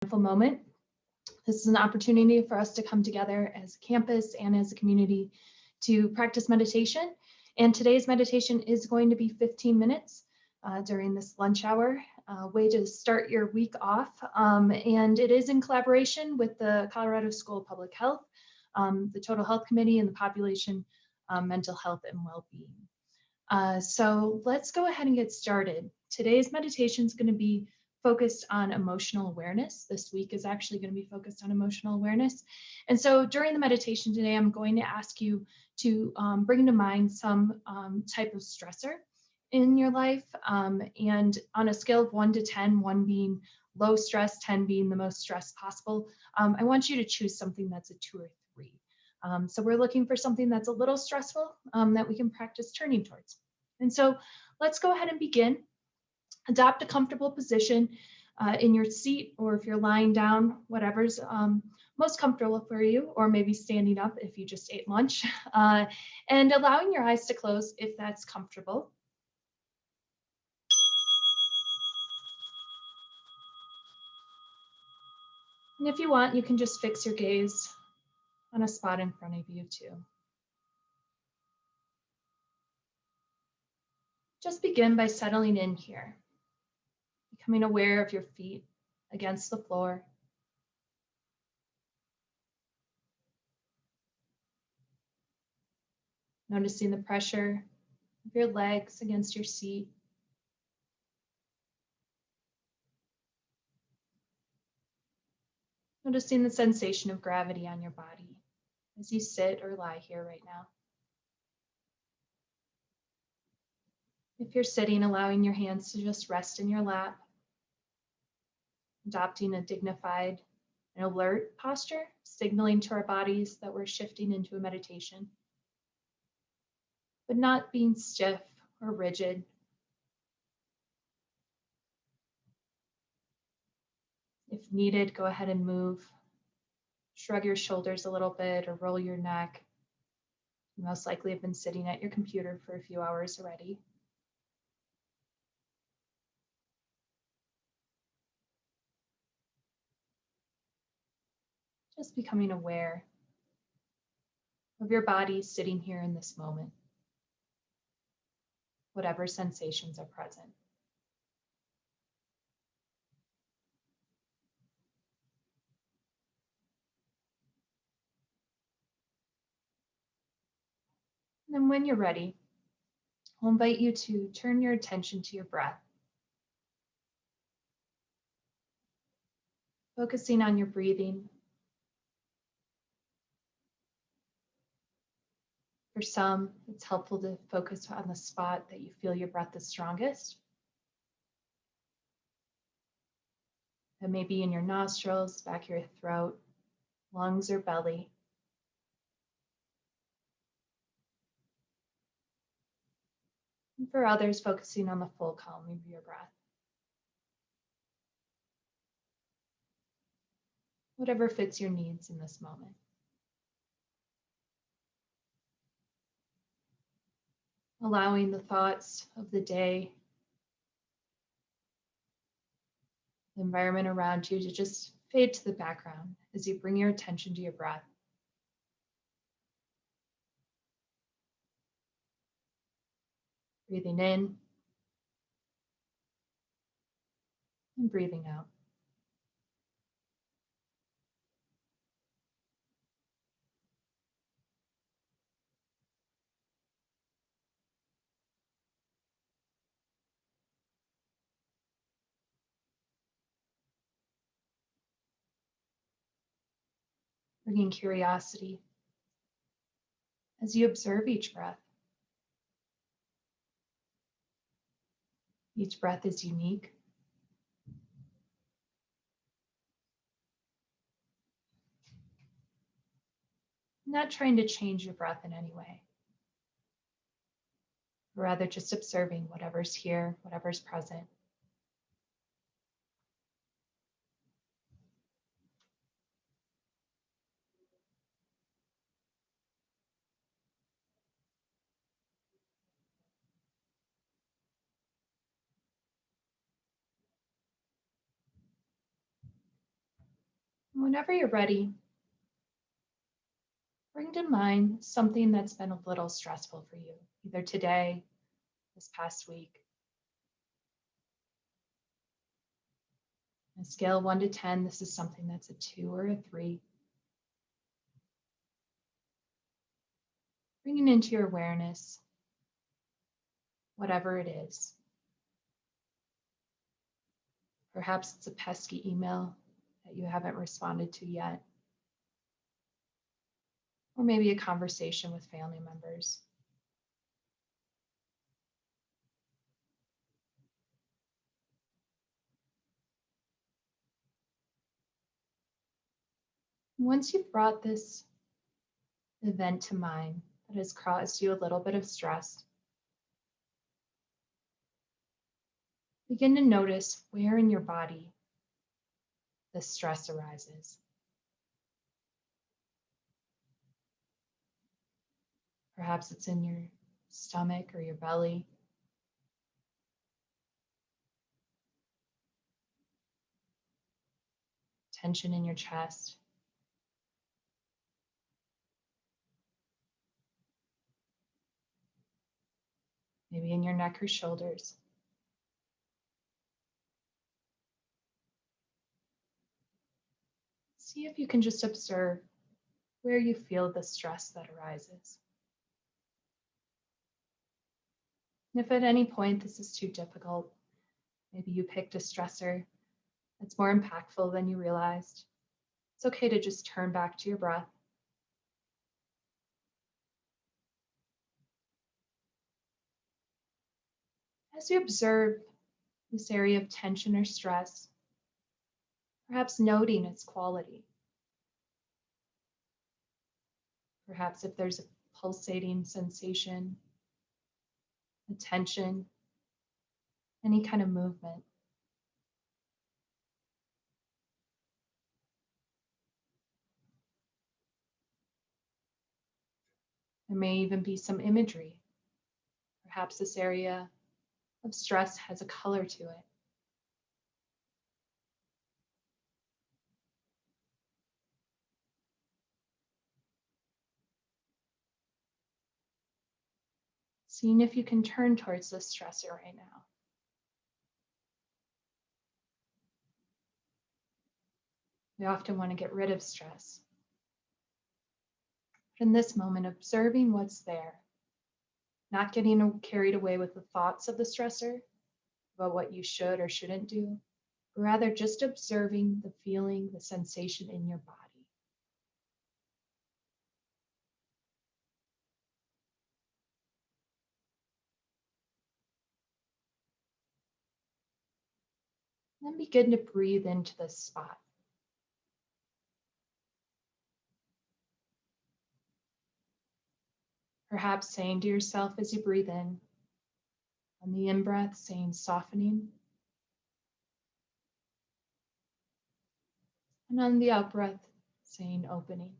Mindful moment. This is an opportunity for us to come together as a campus and as a community to practice meditation. And today's meditation is going to be 15 minutes during this lunch hour, way to start your week off. And it is in collaboration with the Colorado School of Public Health, the Total Health Committee, and the Population Mental Health and Wellbeing. So let's go ahead and get started. Today's meditation is going to be focused on emotional awareness. This week is actually going to be focused on emotional awareness. And so during the meditation today, I'm going to ask you to bring to mind some type of stressor in your life. And on a scale of 1 to 10, 1 being low stress, 10 being the most stress possible, I want you to choose something that's a 2 or 3. So we're looking for something that's a little stressful that we can practice turning towards. And so let's go ahead and begin. Adopt a comfortable position in your seat, or if you're lying down, whatever's most comfortable for you, or maybe standing up if you just ate lunch, and allowing your eyes to close if that's comfortable. And if you want, you can just fix your gaze on a spot in front of you too. Just begin by settling in here, becoming aware of your feet against the floor. Noticing the pressure of your legs against your seat. Noticing the sensation of gravity on your body as you sit or lie here right now. If you're sitting, allowing your hands to just rest in your lap, adopting a dignified and alert posture, signaling to our bodies that we're shifting into a meditation, but not being stiff or rigid. If needed, go ahead and move. Shrug your shoulders a little bit or roll your neck. You most likely have been sitting at your computer for a few hours already. Just becoming aware of your body sitting here in this moment, whatever sensations are present. And then when you're ready, I'll invite you to turn your attention to your breath, focusing on your breathing. For some, it's helpful to focus on the spot that you feel your breath is strongest. That may be in your nostrils, back of your throat, lungs, or belly. And for others, focusing on the full calm of your breath. Whatever fits your needs in this moment. Allowing the thoughts of the day, the environment around you to just fade to the background as you bring your attention to your breath. Breathing in and breathing out. Bringing curiosity as you observe each breath. Each breath is unique. Not trying to change your breath in any way. Rather just observing whatever's here, whatever's present. Whenever you're ready, bring to mind something that's been a little stressful for you, either today, this past week. On a scale of 1 to 10, this is something that's a 2 or a 3. Bringing into your awareness whatever it is. Perhaps it's a pesky email that you haven't responded to yet, or maybe a conversation with family members. Once you've brought this event to mind that has caused you a little bit of stress, begin to notice where in your body the stress arises. Perhaps it's in your stomach or your belly. Tension in your chest. Maybe in your neck or shoulders. See if you can just observe where you feel the stress that arises. And if at any point this is too difficult, maybe you picked a stressor that's more impactful than you realized, it's okay to just turn back to your breath. As you observe this area of tension or stress, perhaps noting its quality. Perhaps if there's a pulsating sensation, a tension, any kind of movement. There may even be some imagery. Perhaps this area of stress has a color to it. Seeing if you can turn towards this stressor right now. We often want to get rid of stress. But in this moment, observing what's there, not getting carried away with the thoughts of the stressor about what you should or shouldn't do, but rather just observing the feeling, the sensation in your body. Then begin to breathe into this spot. Perhaps saying to yourself as you breathe in, on the in-breath, saying softening, and on the out-breath, saying opening.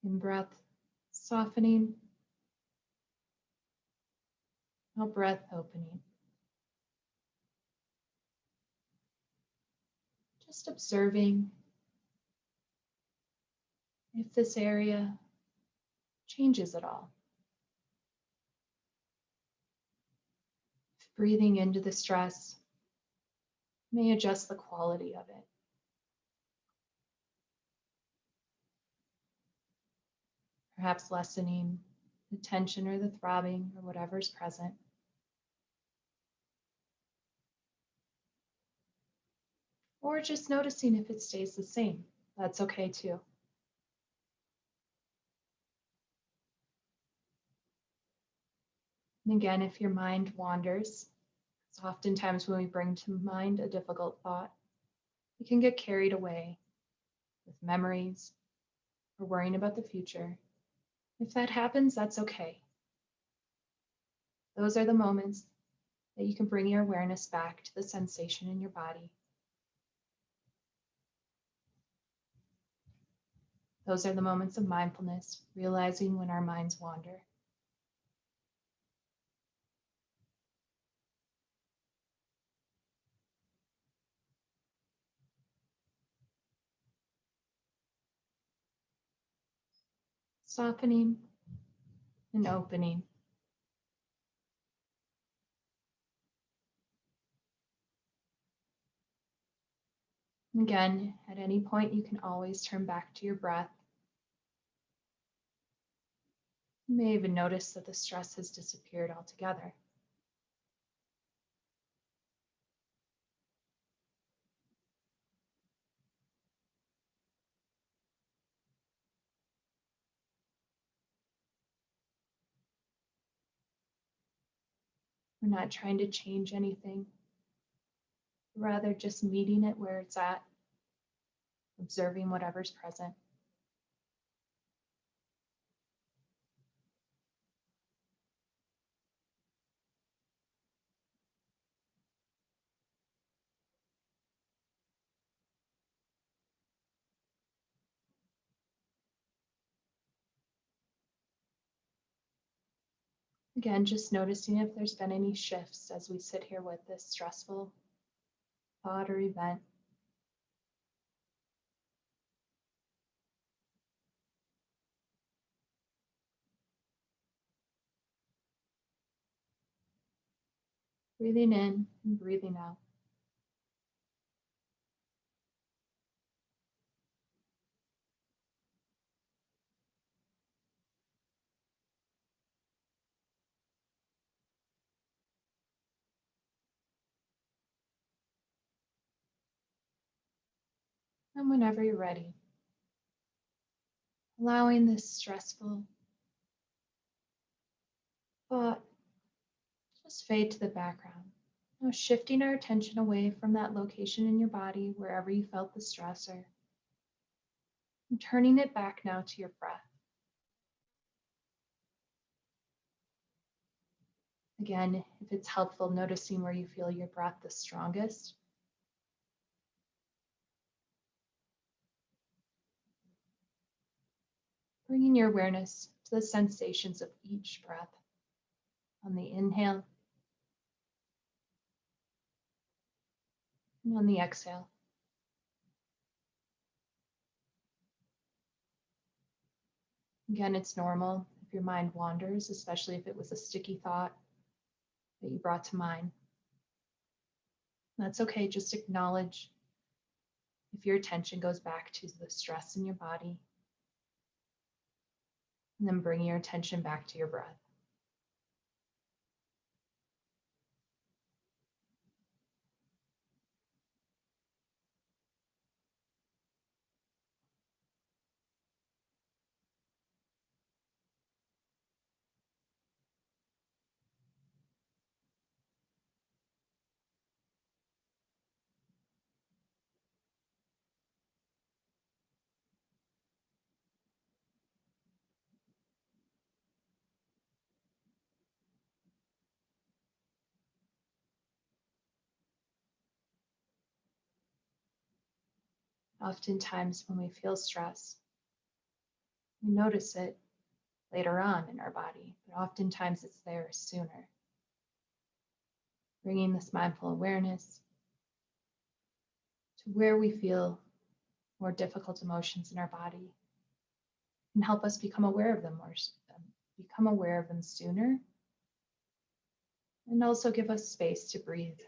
In-breath, softening, out-breath, opening. Just observing if this area changes at all. If breathing into the stress may adjust the quality of it. Perhaps lessening the tension or the throbbing or whatever's present. Or just noticing if it stays the same. That's okay too. And again, if your mind wanders, it's oftentimes when we bring to mind a difficult thought, we can get carried away with memories or worrying about the future. If that happens, that's okay. Those are the moments that you can bring your awareness back to the sensation in your body. Those are the moments of mindfulness, realizing when our minds wander. Softening and opening. Again, at any point, you can always turn back to your breath. You may even notice that the stress has disappeared altogether. We're not trying to change anything, rather just meeting it where it's at, observing whatever's present. Again, just noticing if there's been any shifts as we sit here with this stressful thought or event. Breathing in and breathing out. And whenever you're ready, allowing this stressful thought just fade to the background. Now shifting our attention away from that location in your body, wherever you felt the stressor, and turning it back now to your breath. Again, if it's helpful, noticing where you feel your breath the strongest. Bringing your awareness to the sensations of each breath. On the inhale and on the exhale. Again, it's normal if your mind wanders, especially if it was a sticky thought that you brought to mind. That's okay, just acknowledge if your attention goes back to the stress in your body, and then bring your attention back to your breath. Oftentimes, when we feel stress, we notice it later on in our body, but oftentimes it's there sooner. Bringing this mindful awareness to where we feel more difficult emotions in our body can help us become aware of them sooner, and also give us space to breathe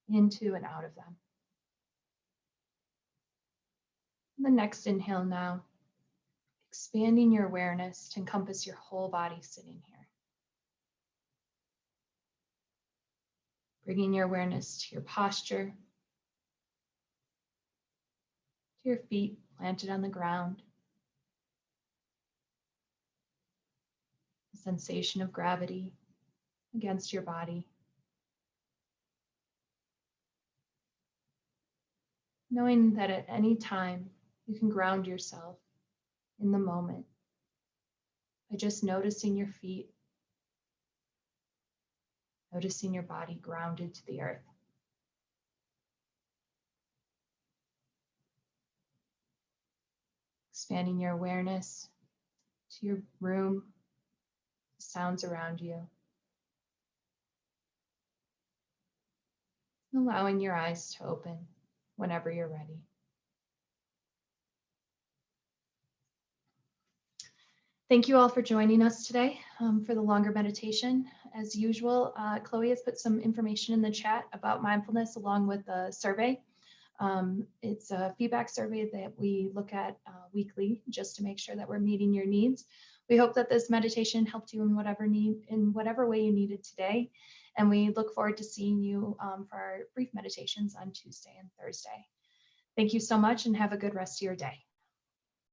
into and out of them. And the next inhale now, expanding your awareness to encompass your whole body sitting here. Bringing your awareness to your posture, to your feet planted on the ground, the sensation of gravity against your body. Knowing that at any time you can ground yourself in the moment by just noticing your feet, noticing your body grounded to the earth. expanding your awareness to your room, sounds around you. Allowing your eyes to open whenever you're ready. Thank you all for joining us today for the longer meditation. As usual, Chloe has put some information in the chat about mindfulness along with the survey. It's a feedback survey that we look at weekly just to make sure that we're meeting your needs. We hope that this meditation helped you in whatever way you needed today. And we look forward to seeing you for our brief meditations on Tuesday and Thursday. Thank you so much and have a good rest of your day.